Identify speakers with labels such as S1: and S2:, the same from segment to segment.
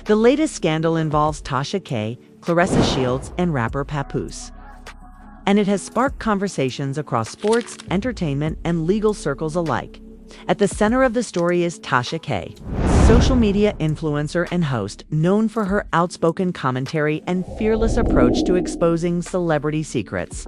S1: The latest scandal involves Tasha K, Claressa Shields, and rapper Papoose. And it has sparked conversations across sports, entertainment, and legal circles alike. At the center of the story is Tasha K, social media influencer and host known for her outspoken commentary and fearless approach to exposing celebrity secrets.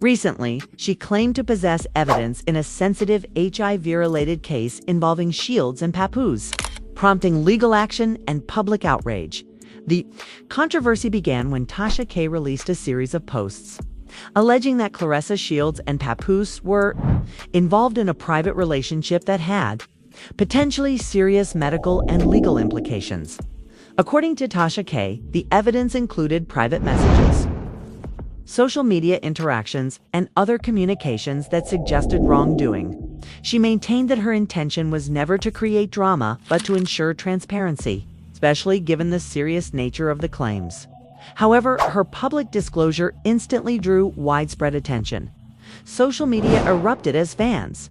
S1: Recently, she claimed to possess evidence in a sensitive HIV-related case involving Shields and Papoose, prompting legal action and public outrage. The controversy began when Tasha K released a series of posts alleging that Claressa Shields and Papoose were involved in a private relationship that had potentially serious medical and legal implications. According to Tasha K, the evidence included private messages, social media interactions, and other communications that suggested wrongdoing. She maintained that her intention was never to create drama, but to ensure transparency, especially given the serious nature of the claims. However, her public disclosure instantly drew widespread attention. Social media erupted as fans,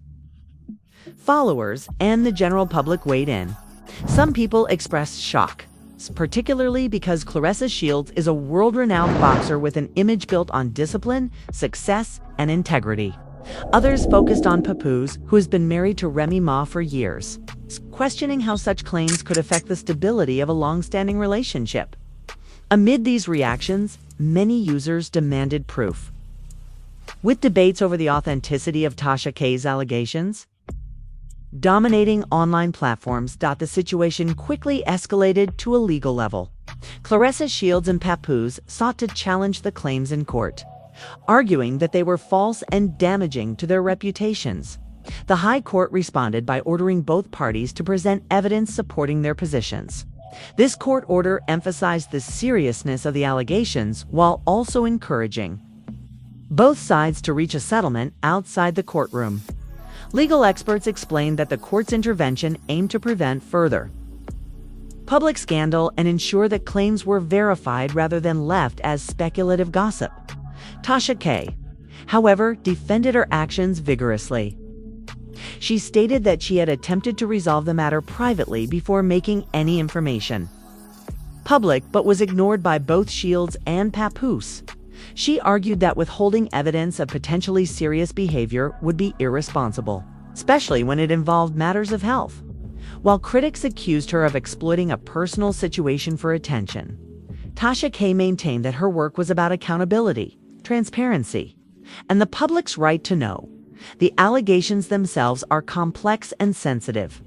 S1: followers, and the general public weighed in. Some people expressed shock, particularly because Claressa Shields is a world-renowned boxer with an image built on discipline, success, and integrity. Others focused on Papoose, who has been married to Remy Ma for years, questioning how such claims could affect the stability of a long-standing relationship. Amid these reactions, many users demanded proof, with debates over the authenticity of Tasha K's allegations dominating online platforms. The situation quickly escalated to a legal level. Claressa Shields and Papoose sought to challenge the claims in court, arguing that they were false and damaging to their reputations. The High Court responded by ordering both parties to present evidence supporting their positions. This court order emphasized the seriousness of the allegations while also encouraging both sides to reach a settlement outside the courtroom. Legal experts explained that the court's intervention aimed to prevent further public scandal and ensure that claims were verified rather than left as speculative gossip. Tasha K, however, defended her actions vigorously. She stated that she had attempted to resolve the matter privately before making any information public, but was ignored by both Shields and Papoose. She argued that withholding evidence of potentially serious behavior would be irresponsible, especially when it involved matters of health. While critics accused her of exploiting a personal situation for attention, Tasha K maintained that her work was about accountability, transparency, and the public's right to know. The allegations themselves are complex and sensitive.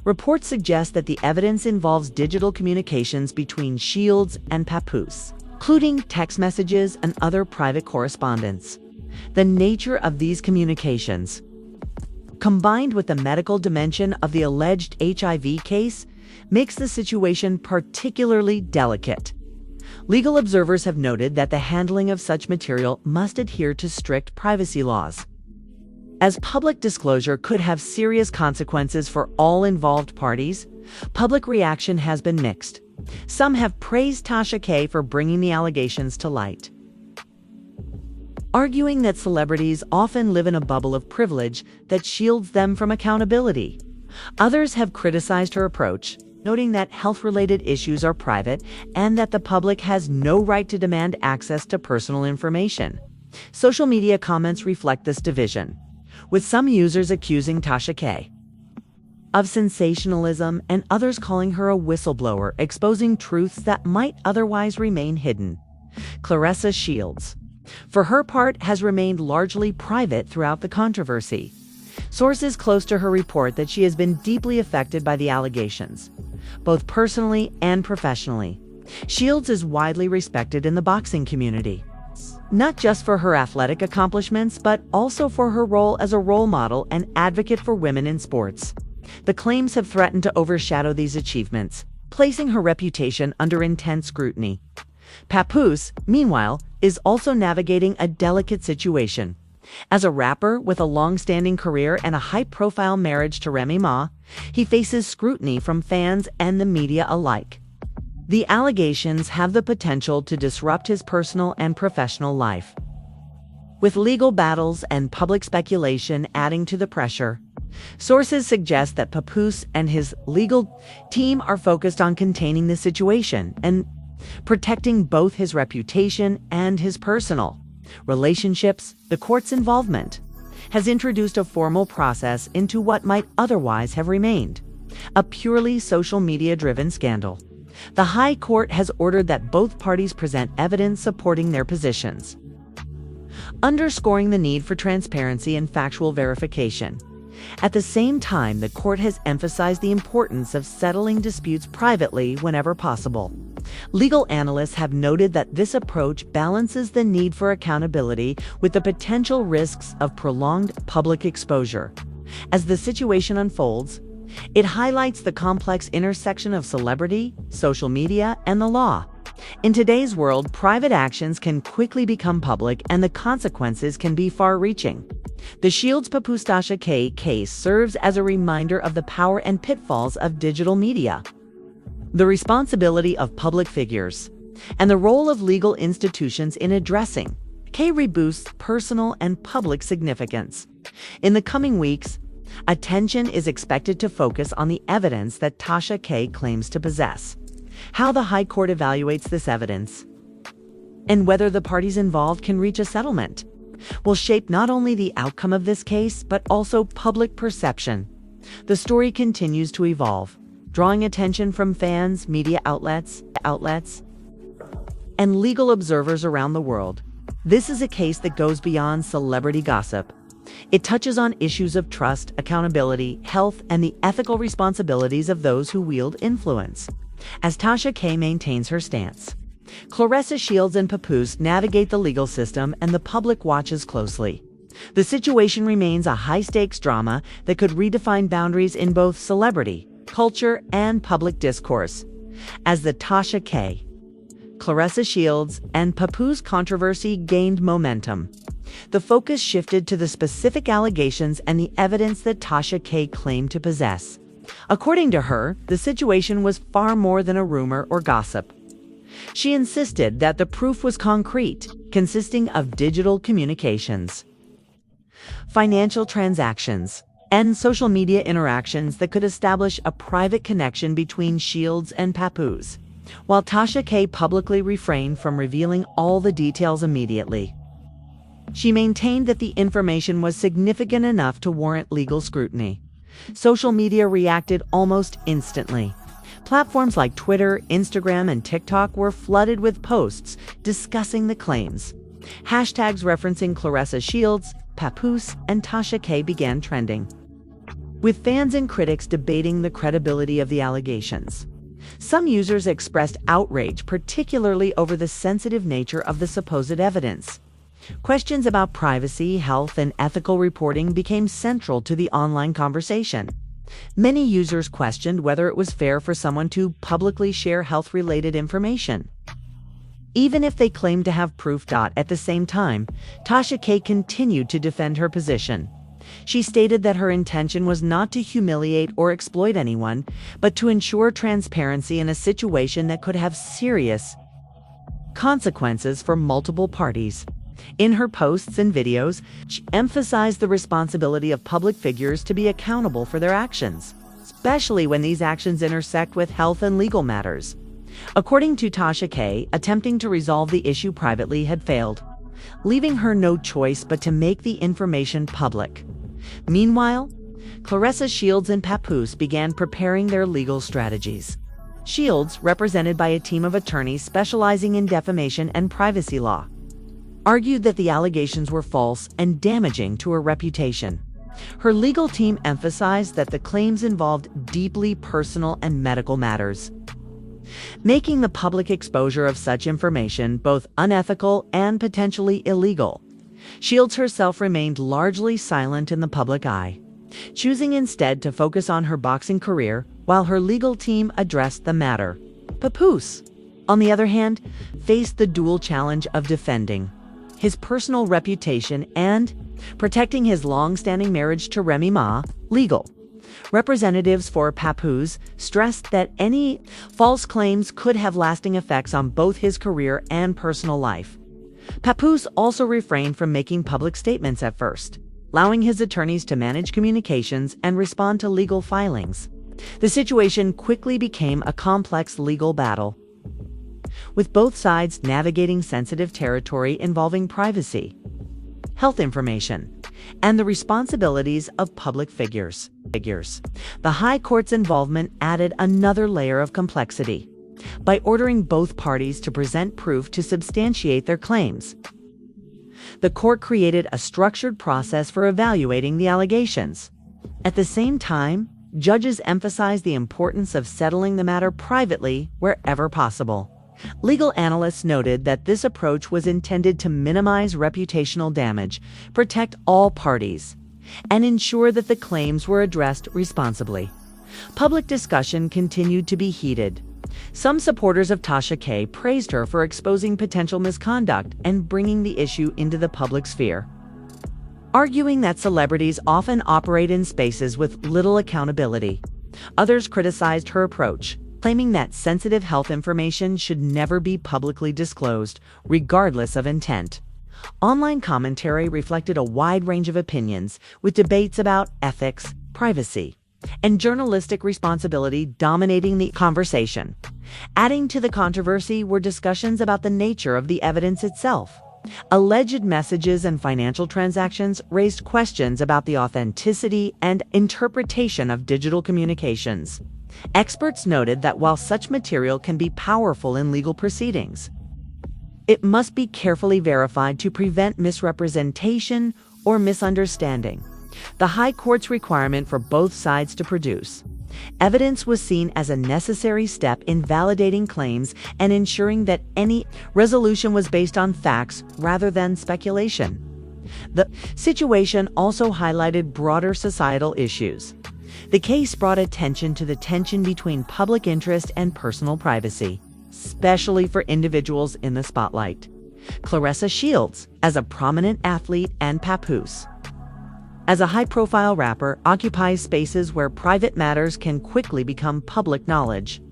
S1: Reports suggest that the evidence involves digital communications between Shields and Papoose, including text messages and other private correspondence. The nature of these communications, combined with the medical dimension of the alleged HIV case, makes the situation particularly delicate. Legal observers have noted that the handling of such material must adhere to strict privacy laws, as public disclosure could have serious consequences for all involved parties. Public reaction has been mixed. Some have praised Tasha K for bringing the allegations to light, arguing that celebrities often live in a bubble of privilege that shields them from accountability. Others have criticized her approach, noting that health-related issues are private and that the public has no right to demand access to personal information. Social media comments reflect this division, with some users accusing Tasha K of sensationalism and others calling her a whistleblower, exposing truths that might otherwise remain hidden. Claressa Shields, for her part, has remained largely private throughout the controversy. Sources close to her report that she has been deeply affected by the allegations, both personally and professionally. Shields is widely respected in the boxing community, not just for her athletic accomplishments, but also for her role as a role model and advocate for women in sports. The claims have threatened to overshadow these achievements, placing her reputation under intense scrutiny. Papoose, meanwhile, is also navigating a delicate situation. As a rapper with a long-standing career and a high-profile marriage to Remy Ma, he faces scrutiny from fans and the media alike. The allegations have the potential to disrupt his personal and professional life, with legal battles and public speculation adding to the pressure. Sources suggest that Papoose and his legal team are focused on containing the situation and protecting both his reputation and his personal relationships. The court's involvement has introduced a formal process into what might otherwise have remained a purely social media-driven scandal. The High Court has ordered that both parties present evidence supporting their positions, underscoring the need for transparency and factual verification. At the same time, the court has emphasized the importance of settling disputes privately whenever possible. Legal analysts have noted that this approach balances the need for accountability with the potential risks of prolonged public exposure. As the situation unfolds, it highlights the complex intersection of celebrity, social media, and the law. In today's world, private actions can quickly become public, and the consequences can be far-reaching. The Shields Papoose Tasha K case serves as a reminder of the power and pitfalls of digital media, the responsibility of public figures, and the role of legal institutions in addressing K reboosts personal and public significance. In the coming weeks, attention is expected to focus on the evidence that Tasha K claims to possess, how the High Court evaluates this evidence, and whether the parties involved can reach a settlement will shape not only the outcome of this case, but also public perception. The story continues to evolve, drawing attention from fans, media outlets, and legal observers around the world. This is a case that goes beyond celebrity gossip. It touches on issues of trust, accountability, health, and the ethical responsibilities of those who wield influence. As Tasha K maintains her stance, Claressa Shields and Papoose navigate the legal system, and the public watches closely. The situation remains a high-stakes drama that could redefine boundaries in both celebrity, culture, and public discourse. As the Tasha K, Claressa Shields, and Papoose controversy gained momentum, the focus shifted to the specific allegations and the evidence that Tasha K claimed to possess. According to her, the situation was far more than a rumor or gossip. She insisted that the proof was concrete, consisting of digital communications, financial transactions, and social media interactions that could establish a private connection between Shields and Papoose, while Tasha K publicly refrained from revealing all the details immediately. She maintained that the information was significant enough to warrant legal scrutiny. Social media reacted almost instantly. Platforms like Twitter, Instagram, and TikTok were flooded with posts discussing the claims. Hashtags referencing Claressa Shields, Papoose, and Tasha K began trending, with fans and critics debating the credibility of the allegations. Some users expressed outrage, particularly over the sensitive nature of the supposed evidence. Questions about privacy, health, and ethical reporting became central to the online conversation. Many users questioned whether it was fair for someone to publicly share health-related information, even if they claimed to have proof. At the same time, Tasha K continued to defend her position. She stated that her intention was not to humiliate or exploit anyone, but to ensure transparency in a situation that could have serious consequences for multiple parties. In her posts and videos, she emphasized the responsibility of public figures to be accountable for their actions, especially when these actions intersect with health and legal matters. According to Tasha K, attempting to resolve the issue privately had failed, leaving her no choice but to make the information public. Meanwhile, Claressa Shields and Papoose began preparing their legal strategies. Shields, represented by a team of attorneys specializing in defamation and privacy law, argued that the allegations were false and damaging to her reputation. Her legal team emphasized that the claims involved deeply personal and medical matters, making the public exposure of such information both unethical and potentially illegal. Shields herself remained largely silent in the public eye, choosing instead to focus on her boxing career while her legal team addressed the matter. Papoose, on the other hand, faced the dual challenge of defending his personal reputation and protecting his long-standing marriage to Remy Ma. Legal representatives for Papoose stressed that any false claims could have lasting effects on both his career and personal life. Papoose also refrained from making public statements at first, allowing his attorneys to manage communications and respond to legal filings. The situation quickly became a complex legal battle, with both sides navigating sensitive territory involving privacy, health information, and the responsibilities of public figures. The High Court's involvement added another layer of complexity by ordering both parties to present proof to substantiate their claims. The court created a structured process for evaluating the allegations. At the same time, judges emphasized the importance of settling the matter privately wherever possible. Legal analysts noted that this approach was intended to minimize reputational damage, protect all parties, and ensure that the claims were addressed responsibly. Public discussion continued to be heated. Some supporters of Tasha K praised her for exposing potential misconduct and bringing the issue into the public sphere, arguing that celebrities often operate in spaces with little accountability. Others criticized her approach, claiming that sensitive health information should never be publicly disclosed, regardless of intent. Online commentary reflected a wide range of opinions, with debates about ethics, privacy, and journalistic responsibility dominating the conversation. Adding to the controversy were discussions about the nature of the evidence itself. Alleged messages and financial transactions raised questions about the authenticity and interpretation of digital communications. Experts noted that while such material can be powerful in legal proceedings, it must be carefully verified to prevent misrepresentation or misunderstanding. The High Court's requirement for both sides to produce evidence was seen as a necessary step in validating claims and ensuring that any resolution was based on facts rather than speculation. The situation also highlighted broader societal issues. The case brought attention to the tension between public interest and personal privacy, especially for individuals in the spotlight. Claressa Shields, as a prominent athlete and papoose, as a high-profile rapper, occupies spaces where private matters can quickly become public knowledge.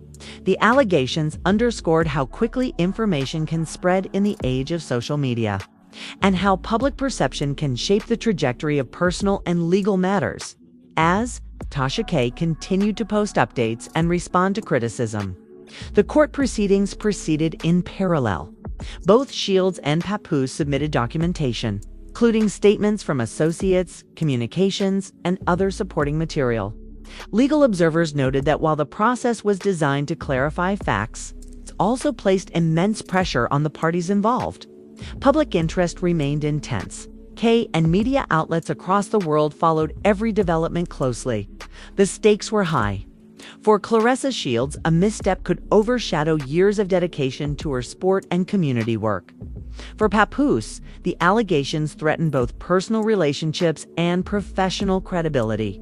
S1: The allegations underscored how quickly information can spread in the age of social media, and how public perception can shape the trajectory of personal and legal matters. As Tasha K continued to post updates and respond to criticism, the court proceedings proceeded in parallel. Both Shields and Papoose submitted documentation, including statements from associates, communications, and other supporting material. Legal observers noted that while the process was designed to clarify facts, it also placed immense pressure on the parties involved. Public interest remained intense. K and media outlets across the world followed every development closely. The stakes were high. For Claressa Shields, a misstep could overshadow years of dedication to her sport and community work. For Papoose, the allegations threatened both personal relationships and professional credibility.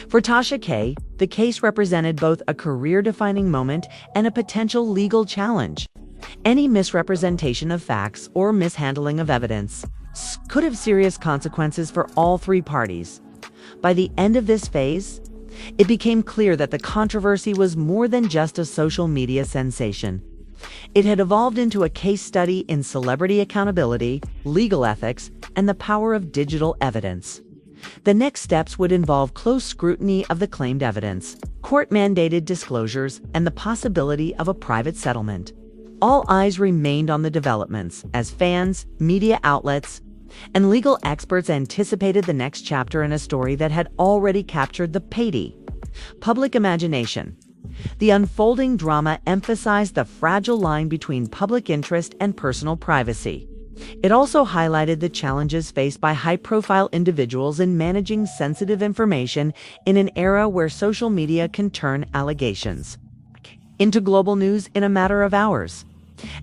S1: For Tasha K, the case represented both a career-defining moment and a potential legal challenge. Any misrepresentation of facts or mishandling of evidence could have serious consequences for all three parties. By the end of this phase, it became clear that the controversy was more than just a social media sensation. It had evolved into a case study in celebrity accountability, legal ethics, and the power of digital evidence. The next steps would involve close scrutiny of the claimed evidence, court-mandated disclosures, and the possibility of a private settlement. All eyes remained on the developments as fans, media outlets, and legal experts anticipated the next chapter in a story that had already captured the public imagination. The unfolding drama emphasized the fragile line between public interest and personal privacy. It also highlighted the challenges faced by high-profile individuals in managing sensitive information in an era where social media can turn allegations into global news in a matter of hours.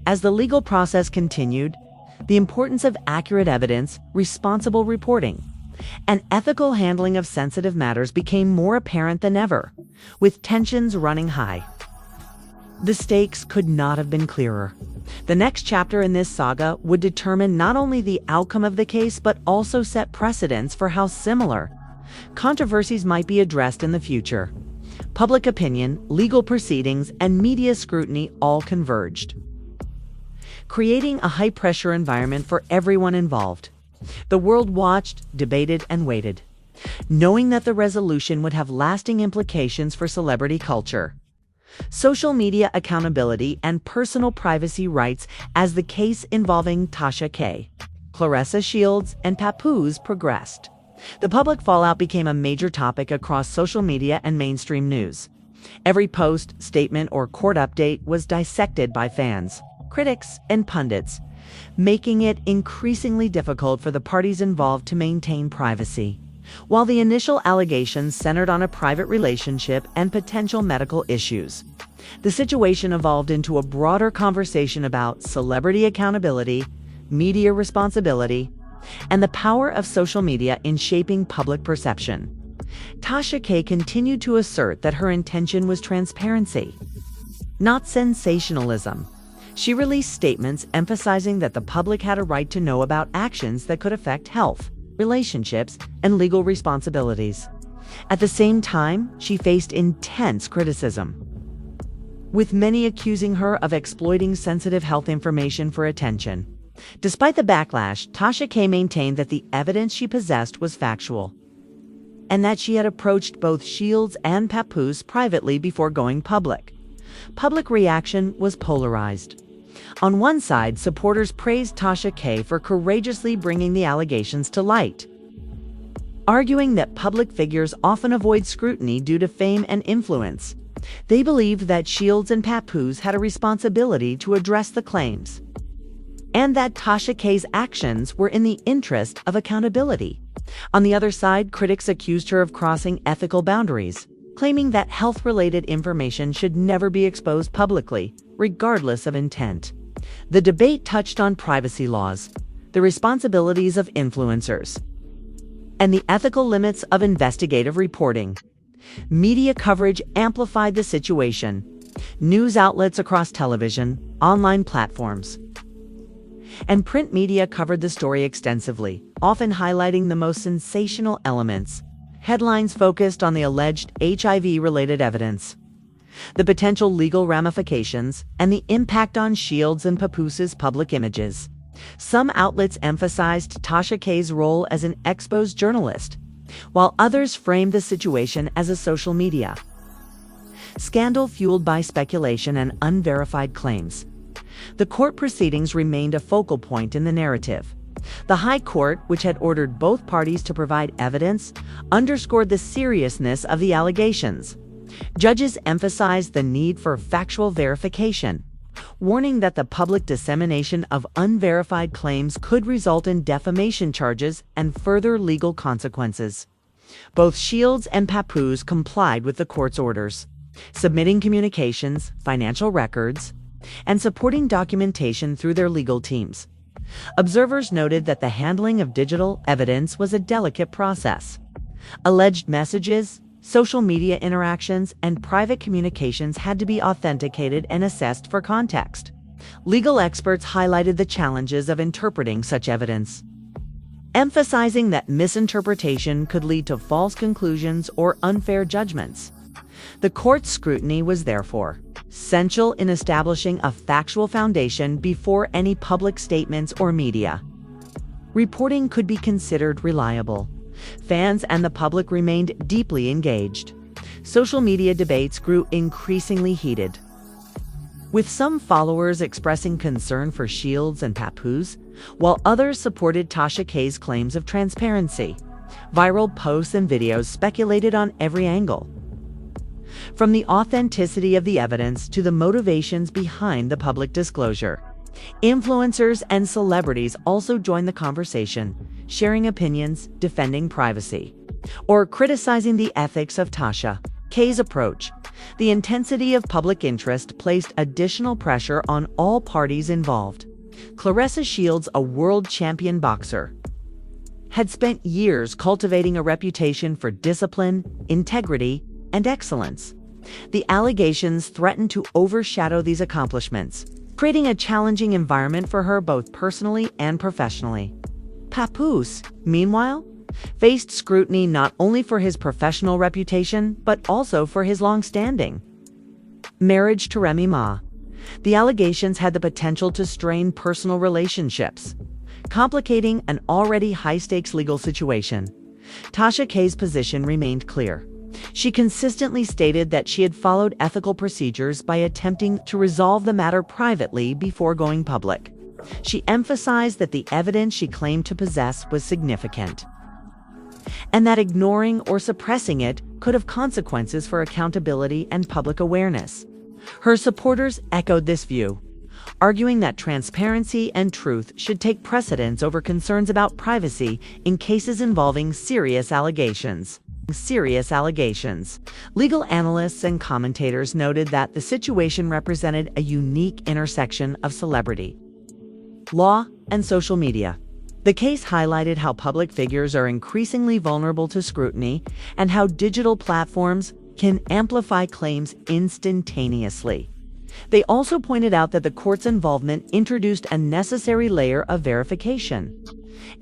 S1: As the legal process continued, the importance of accurate evidence, responsible reporting, and ethical handling of sensitive matters became more apparent than ever, with tensions running high. The stakes could not have been clearer. The next chapter in this saga would determine not only the outcome of the case, but also set precedents for how similar controversies might be addressed in the future. Public opinion, legal proceedings, and media scrutiny all converged, creating a high-pressure environment for everyone involved. The world watched, debated, and waited, knowing that the resolution would have lasting implications for celebrity culture, social media accountability, and personal privacy rights as the case involving Tasha K, Claressa Shields, and Papoose progressed. The public fallout became a major topic across social media and mainstream news. Every post, statement, or court update was dissected by fans, critics, and pundits, making it increasingly difficult for the parties involved to maintain privacy. While the initial allegations centered on a private relationship and potential medical issues, the situation evolved into a broader conversation about celebrity accountability, media responsibility, and the power of social media in shaping public perception. Tasha K continued to assert that her intention was transparency, not sensationalism. She released statements emphasizing that the public had a right to know about actions that could affect health, relationships, and legal responsibilities. At the same time, she faced intense criticism, with many accusing her of exploiting sensitive health information for attention. Despite the backlash, Tasha K maintained that the evidence she possessed was factual, and that she had approached both Shields and Papoose privately before going public. Public reaction was polarized. On one side, supporters praised Tasha K for courageously bringing the allegations to light, arguing that public figures often avoid scrutiny due to fame and influence. They believed that Shields and Papoose had a responsibility to address the claims, and that Tasha K's actions were in the interest of accountability. On the other side, critics accused her of crossing ethical boundaries, claiming that health-related information should never be exposed publicly, regardless of intent. The debate touched on privacy laws, the responsibilities of influencers, and the ethical limits of investigative reporting. Media coverage amplified the situation. News outlets across television, online platforms, and print media covered the story extensively, often highlighting the most sensational elements. Headlines focused on the alleged HIV-related evidence, the potential legal ramifications, and the impact on Shields and Papoose's public images. Some outlets emphasized Tasha K's role as an exposed journalist, while others framed the situation as a social media scandal fueled by speculation and unverified claims. The court proceedings remained a focal point in the narrative. The High Court, which had ordered both parties to provide evidence, underscored the seriousness of the allegations. Judges emphasized the need for factual verification, warning that the public dissemination of unverified claims could result in defamation charges and further legal consequences. Both Shields and Papoose complied with the court's orders, submitting communications, financial records, and supporting documentation through their legal teams. Observers noted that the handling of digital evidence was a delicate process. Alleged messages, social media interactions, and private communications had to be authenticated and assessed for context. Legal experts highlighted the challenges of interpreting such evidence, emphasizing that misinterpretation could lead to false conclusions or unfair judgments. The court's scrutiny was therefore essential in establishing a factual foundation before any public statements or media reporting could be considered reliable. Fans and the public remained deeply engaged. Social media debates grew increasingly heated, with some followers expressing concern for Shields and Papoose, while others supported Tasha K's claims of transparency. Viral posts and videos speculated on every angle, from the authenticity of the evidence to the motivations behind the public disclosure. Influencers and celebrities also joined the conversation, sharing opinions, defending privacy, or criticizing the ethics of Tasha K's approach. The intensity of public interest placed additional pressure on all parties involved. Claressa Shields, a world champion boxer, had spent years cultivating a reputation for discipline, integrity, and excellence. The allegations threatened to overshadow these accomplishments, creating a challenging environment for her both personally and professionally. Papoose, meanwhile, faced scrutiny not only for his professional reputation, but also for his long-standing marriage to Remy Ma. The allegations had the potential to strain personal relationships, complicating an already high-stakes legal situation. Tasha K's position remained clear. She consistently stated that she had followed ethical procedures by attempting to resolve the matter privately before going public. She emphasized that the evidence she claimed to possess was significant, and that ignoring or suppressing it could have consequences for accountability and public awareness. Her supporters echoed this view, arguing that transparency and truth should take precedence over concerns about privacy in cases involving serious allegations. Legal analysts and commentators noted that the situation represented a unique intersection of celebrity, law, and social media. The case highlighted how public figures are increasingly vulnerable to scrutiny and how digital platforms can amplify claims instantaneously. They also pointed out that the court's involvement introduced a necessary layer of verification,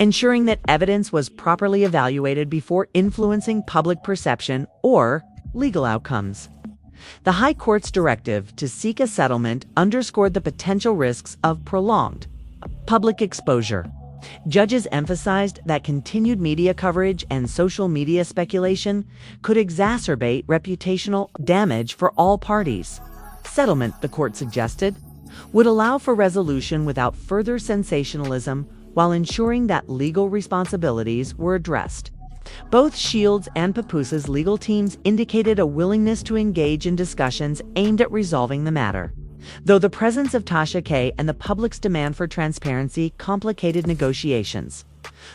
S1: ensuring that evidence was properly evaluated before influencing public perception or legal outcomes. The High Court's directive to seek a settlement underscored the potential risks of prolonged public exposure. Judges emphasized that continued media coverage and social media speculation could exacerbate reputational damage for all parties. Settlement, the court suggested, would allow for resolution without further sensationalism while ensuring that legal responsibilities were addressed. Both Shields and Papooses' legal teams indicated a willingness to engage in discussions aimed at resolving the matter, though the presence of Tasha K and the public's demand for transparency complicated negotiations.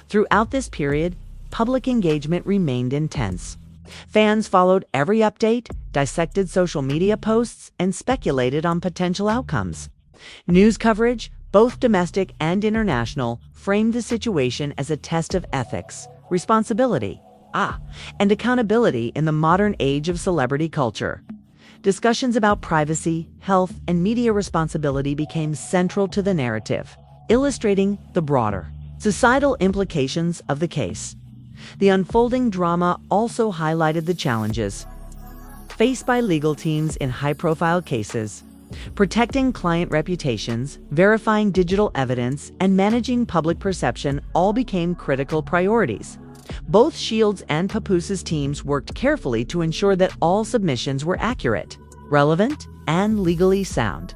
S1: Throughout this period, public engagement remained intense. Fans followed every update, dissected social media posts, and speculated on potential outcomes. News coverage, both domestic and international, framed the situation as a test of ethics, responsibility, and accountability in the modern age of celebrity culture. Discussions about privacy, health, and media responsibility became central to the narrative, illustrating the broader societal implications of the case. The unfolding drama also highlighted the challenges faced by legal teams in high-profile cases. Protecting client reputations, verifying digital evidence, and managing public perception all became critical priorities. Both Shields and Papooses' teams worked carefully to ensure that all submissions were accurate, relevant, and legally sound.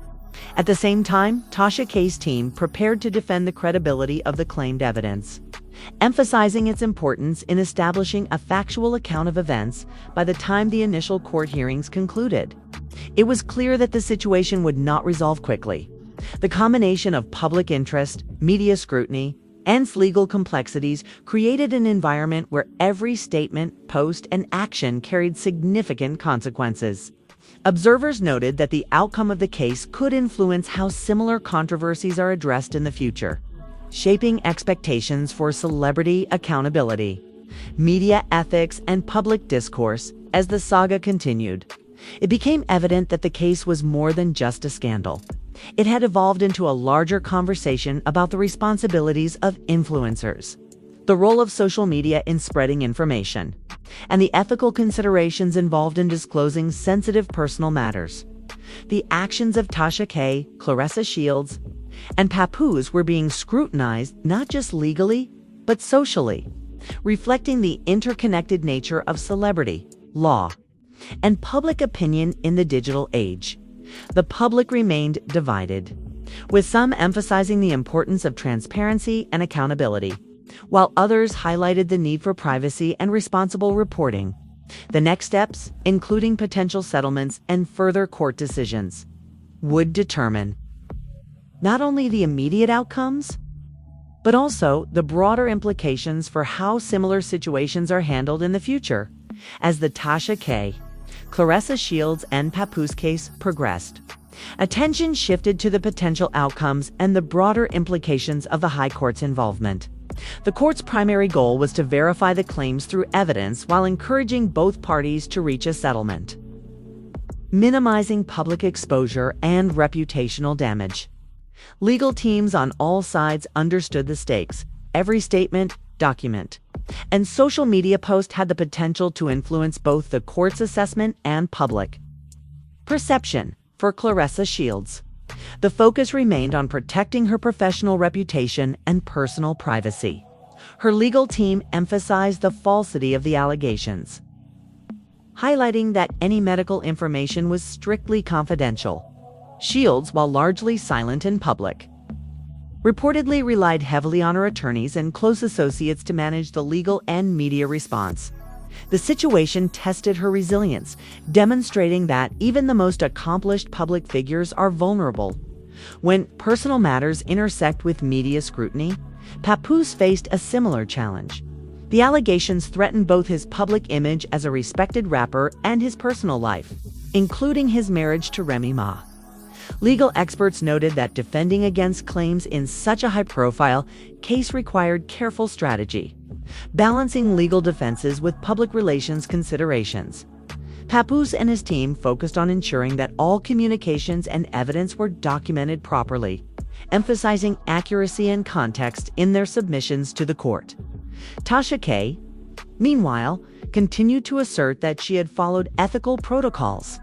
S1: At the same time, Tasha K's team prepared to defend the credibility of the claimed evidence, emphasizing its importance in establishing a factual account of events by the time the initial court hearings concluded. It was clear that the situation would not resolve quickly. The combination of public interest, media scrutiny, and legal complexities created an environment where every statement, post, and action carried significant consequences. Observers noted that the outcome of the case could influence how similar controversies are addressed in the future, shaping expectations for celebrity accountability, media ethics, and public discourse. As the saga continued, it became evident that the case was more than just a scandal. It had evolved into a larger conversation about the responsibilities of influencers, the role of social media in spreading information, and the ethical considerations involved in disclosing sensitive personal matters. The actions of Tasha K, Claressa Shields, and Papoose were being scrutinized not just legally, but socially, reflecting the interconnected nature of celebrity, law, and public opinion in the digital age. The public remained divided, with some emphasizing the importance of transparency and accountability, while others highlighted the need for privacy and responsible reporting. The next steps, including potential settlements and further court decisions, would determine not only the immediate outcomes, but also the broader implications for how similar situations are handled in the future. As the Tasha K, Claressa Shields, and Papoose case progressed, attention shifted to the potential outcomes and the broader implications of the High Court's involvement. The court's primary goal was to verify the claims through evidence while encouraging both parties to reach a settlement, minimizing public exposure and reputational damage. Legal teams on all sides understood the stakes. Every statement, document, and social media post had the potential to influence both the court's assessment and public perception. For Claressa Shields, The focus remained on protecting her professional reputation and personal privacy. Her legal team emphasized the falsity of the allegations, highlighting that any medical information was strictly confidential. Shields, while largely silent in public, reportedly relied heavily on her attorneys and close associates to manage the legal and media response. The situation tested her resilience, demonstrating that even the most accomplished public figures are vulnerable. When personal matters intersect with media scrutiny, Papoose faced a similar challenge. The allegations threatened both his public image as a respected rapper and his personal life, including his marriage to Remy Ma. Legal experts noted that defending against claims in such a high-profile case required careful strategy, balancing legal defenses with public relations considerations. Papoose and his team focused on ensuring that all communications and evidence were documented properly, emphasizing accuracy and context in their submissions to the court. Tasha K., meanwhile, continued to assert that she had followed ethical protocols,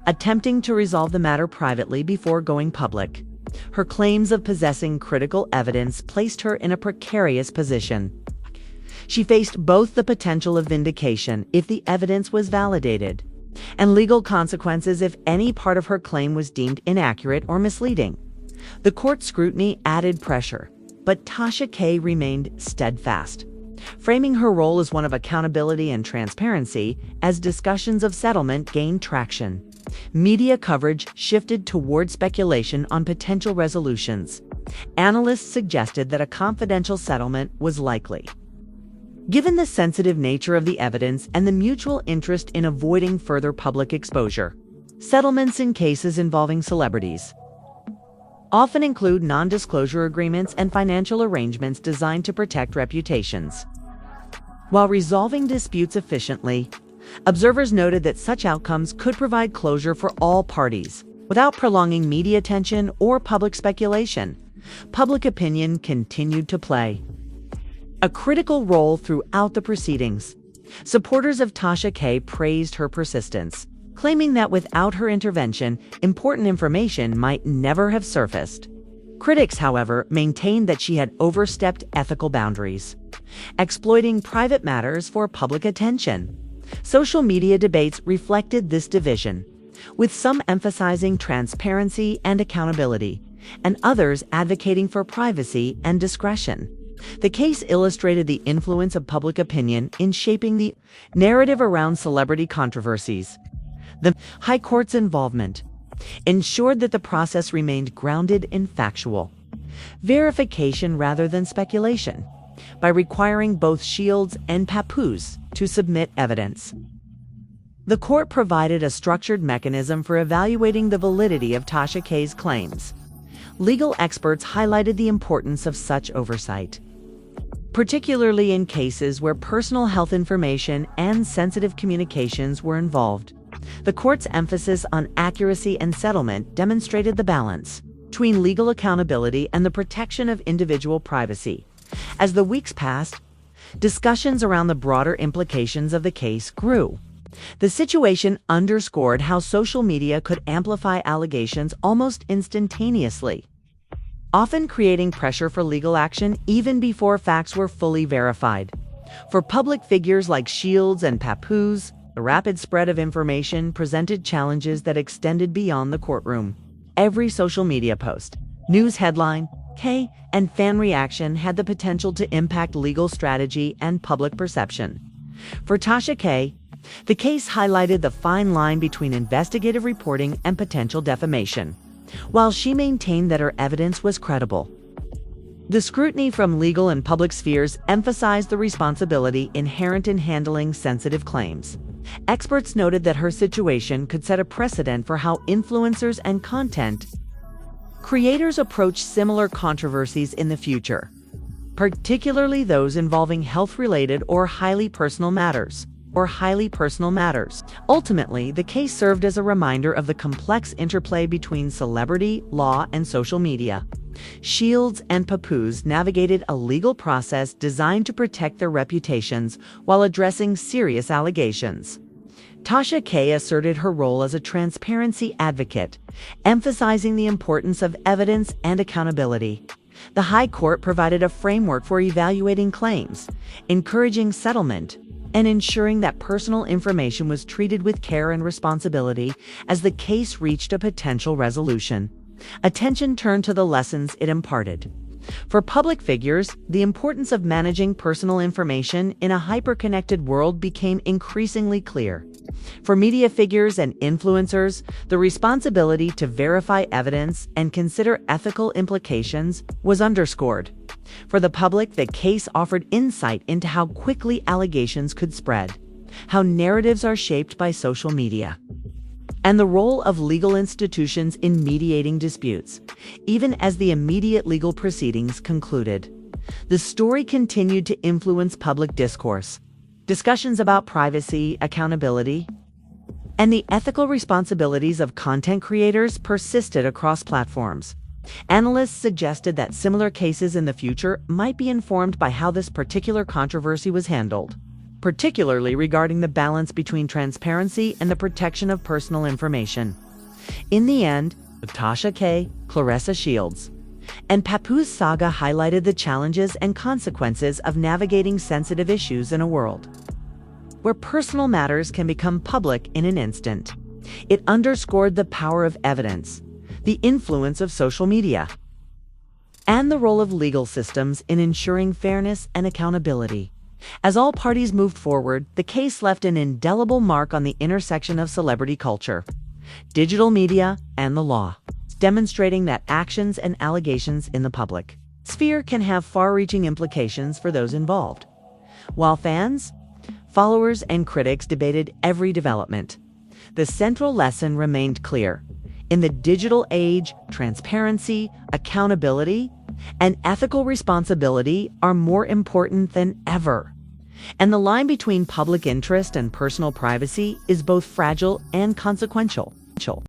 S1: attempting to resolve the matter privately before going public. Her claims of possessing critical evidence placed her in a precarious position. She faced both the potential of vindication if the evidence was validated, and legal consequences if any part of her claim was deemed inaccurate or misleading. The court scrutiny added pressure, but Tasha K. remained steadfast, framing her role as one of accountability and transparency. As discussions of settlement gained traction, media coverage shifted toward speculation on potential resolutions. Analysts suggested that a confidential settlement was likely, given the sensitive nature of the evidence and the mutual interest in avoiding further public exposure. Settlements in cases involving celebrities often include non-disclosure agreements and financial arrangements designed to protect reputations. While resolving disputes efficiently, observers noted that such outcomes could provide closure for all parties without prolonging media attention or public speculation. Public opinion continued to play a critical role throughout the proceedings. Supporters of Tasha K. praised her persistence, claiming that without her intervention, important information might never have surfaced. Critics, however, maintained that she had overstepped ethical boundaries, exploiting private matters for public attention. Social media debates reflected this division, with some emphasizing transparency and accountability, and others advocating for privacy and discretion. The case illustrated the influence of public opinion in shaping the narrative around celebrity controversies. The High Court's involvement ensured that the process remained grounded in factual verification rather than speculation, by requiring both Shields and Papoose to submit evidence. The court provided a structured mechanism for evaluating the validity of Tasha K.'s claims. Legal experts highlighted the importance of such oversight, particularly in cases where personal health information and sensitive communications were involved. The court's emphasis on accuracy and settlement demonstrated the balance between legal accountability and the protection of individual privacy. As the weeks passed, discussions around the broader implications of the case grew. The situation underscored how social media could amplify allegations almost instantaneously, often creating pressure for legal action even before facts were fully verified. For public figures like Shields and Papoose, the rapid spread of information presented challenges that extended beyond the courtroom. Every social media post, news headline, and fan reaction had the potential to impact legal strategy and public perception. For Tasha K., the case highlighted the fine line between investigative reporting and potential defamation, while she maintained that her evidence was credible. The scrutiny from legal and public spheres emphasized the responsibility inherent in handling sensitive claims. Experts noted that her situation could set a precedent for how influencers and content creators approach similar controversies in the future, particularly those involving health-related or highly personal matters. Ultimately, the case served as a reminder of the complex interplay between celebrity, law, and social media. Shields and Papoose navigated a legal process designed to protect their reputations while addressing serious allegations. Tasha K asserted her role as a transparency advocate, emphasizing the importance of evidence and accountability. The High Court provided a framework for evaluating claims, encouraging settlement, and ensuring that personal information was treated with care and responsibility as the case reached a potential resolution. Attention turned to the lessons it imparted. For public figures, the importance of managing personal information in a hyper-connected world became increasingly clear. For media figures and influencers, the responsibility to verify evidence and consider ethical implications was underscored. For the public, the case offered insight into how quickly allegations could spread, how narratives are shaped by social media, and the role of legal institutions in mediating disputes. Even as the immediate legal proceedings concluded, the story continued to influence public discourse. Discussions about privacy, accountability, and the ethical responsibilities of content creators persisted across platforms. Analysts suggested that similar cases in the future might be informed by how this particular controversy was handled, particularly regarding the balance between transparency and the protection of personal information. In the end, Tasha K, Claressa Shields, and Papoose saga highlighted the challenges and consequences of navigating sensitive issues in a world where personal matters can become public in an instant. It underscored the power of evidence, the influence of social media, and the role of legal systems in ensuring fairness and accountability. As all parties moved forward, the case left an indelible mark on the intersection of celebrity culture, digital media, and the law, demonstrating that actions and allegations in the public sphere can have far-reaching implications for those involved. While fans, followers, and critics debated every development, the central lesson remained clear. In the digital age, transparency, accountability, and ethical responsibility are more important than ever. And the line between public interest and personal privacy is both fragile and consequential.